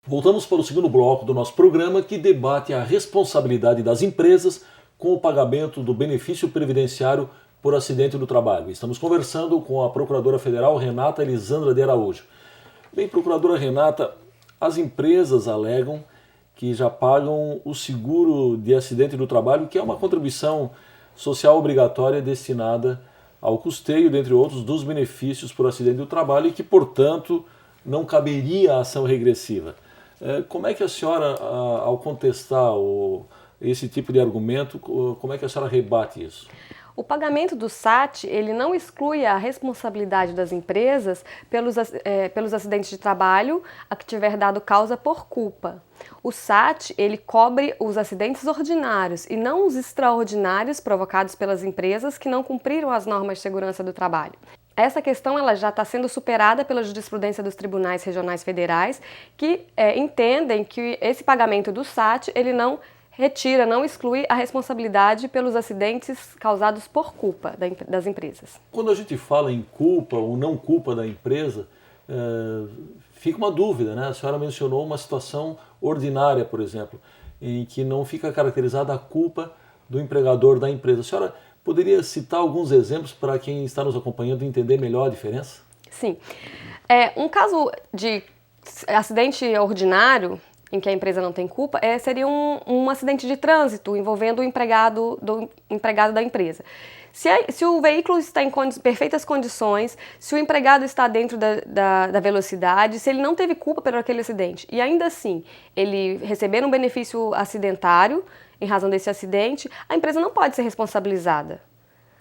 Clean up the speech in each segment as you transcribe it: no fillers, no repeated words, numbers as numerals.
Voltamos para o segundo bloco do nosso programa, que debate a responsabilidade das empresas com o pagamento do benefício previdenciário por acidente do trabalho. Estamos conversando com a Procuradora Federal Renata Elisandra de Araújo. Bem, Procuradora Renata, as empresas alegam que já pagam o seguro de acidente do trabalho, que é uma contribuição social obrigatória destinada ao custeio, dentre outros, dos benefícios por acidente do trabalho e que, portanto, não caberia a ação regressiva. Como é que a senhora, ao contestar esse tipo de argumento, como é que a senhora rebate isso? O pagamento do SAT, ele não exclui a responsabilidade das empresas pelos acidentes de trabalho a que tiver dado causa por culpa. O SAT, ele cobre os acidentes ordinários e não os extraordinários provocados pelas empresas que não cumpriram as normas de segurança do trabalho. Essa questão ela já está sendo superada pela jurisprudência dos tribunais regionais federais, que entendem que esse pagamento do SAT ele não retira, não exclui a responsabilidade pelos acidentes causados por culpa das empresas. Quando a gente fala em culpa ou não culpa da empresa, fica uma dúvida, né? A senhora mencionou uma situação ordinária, por exemplo, em que não fica caracterizada a culpa do empregador da empresa. A senhora poderia citar alguns exemplos para quem está nos acompanhando entender melhor a diferença? Sim. Um caso de acidente ordinário, em que a empresa não tem culpa, seria um acidente de trânsito envolvendo o empregado da empresa. Se o veículo está em perfeitas condições, se o empregado está dentro da velocidade, se ele não teve culpa por aquele acidente e ainda assim ele receber um benefício acidentário em razão desse acidente, a empresa não pode ser responsabilizada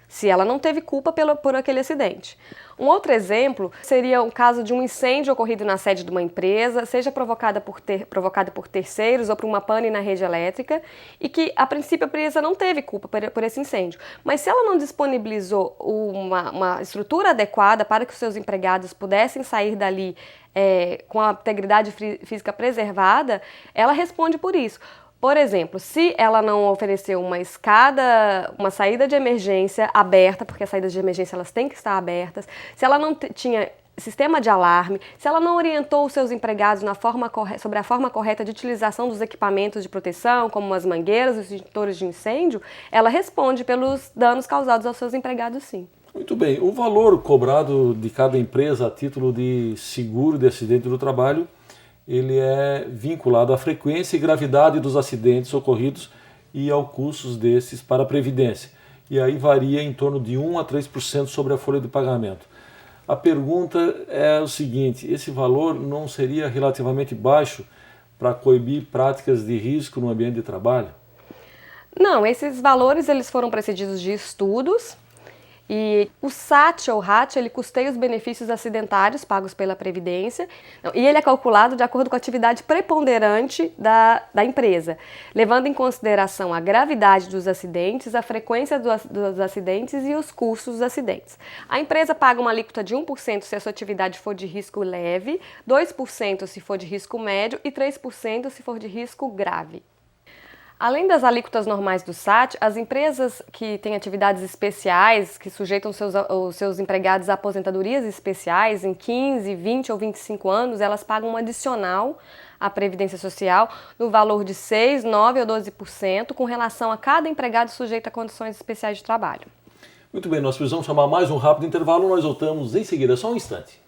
se ela não teve culpa por aquele acidente. Um outro exemplo seria o caso de um incêndio ocorrido na sede de uma empresa, seja provocado por terceiros ou por uma pane na rede elétrica, e que, a princípio, a empresa não teve culpa por esse incêndio. Mas se ela não disponibilizou uma estrutura adequada para que os seus empregados pudessem sair dali com a integridade física preservada, ela responde por isso. Por exemplo, se ela não ofereceu uma saída de emergência aberta, porque as saídas de emergência elas têm que estar abertas, se ela não tinha sistema de alarme, se ela não orientou os seus empregados sobre a forma correta de utilização dos equipamentos de proteção, como as mangueiras e os extintores de incêndio, ela responde pelos danos causados aos seus empregados, sim. Muito bem. O valor cobrado de cada empresa a título de seguro de acidente do trabalho, ele é vinculado à frequência e gravidade dos acidentes ocorridos e aos custos desses para a Previdência. E aí varia em torno de 1 a 3% sobre a folha de pagamento. A pergunta é o seguinte: esse valor não seria relativamente baixo para coibir práticas de risco no ambiente de trabalho? Não, esses valores eles foram precedidos de estudos. E o SAT ou RAT, ele custeia os benefícios acidentários pagos pela Previdência e ele é calculado de acordo com a atividade preponderante da empresa, levando em consideração a gravidade dos acidentes, a frequência dos acidentes e os custos dos acidentes. A empresa paga uma alíquota de 1% se a sua atividade for de risco leve, 2% se for de risco médio e 3% se for de risco grave. Além das alíquotas normais do SAT, as empresas que têm atividades especiais, que sujeitam os seus empregados a aposentadorias especiais em 15, 20 ou 25 anos, elas pagam um adicional à Previdência Social no valor de 6%, 9% ou 12% com relação a cada empregado sujeito a condições especiais de trabalho. Muito bem, nós precisamos chamar mais um rápido intervalo, nós voltamos em seguida, só um instante.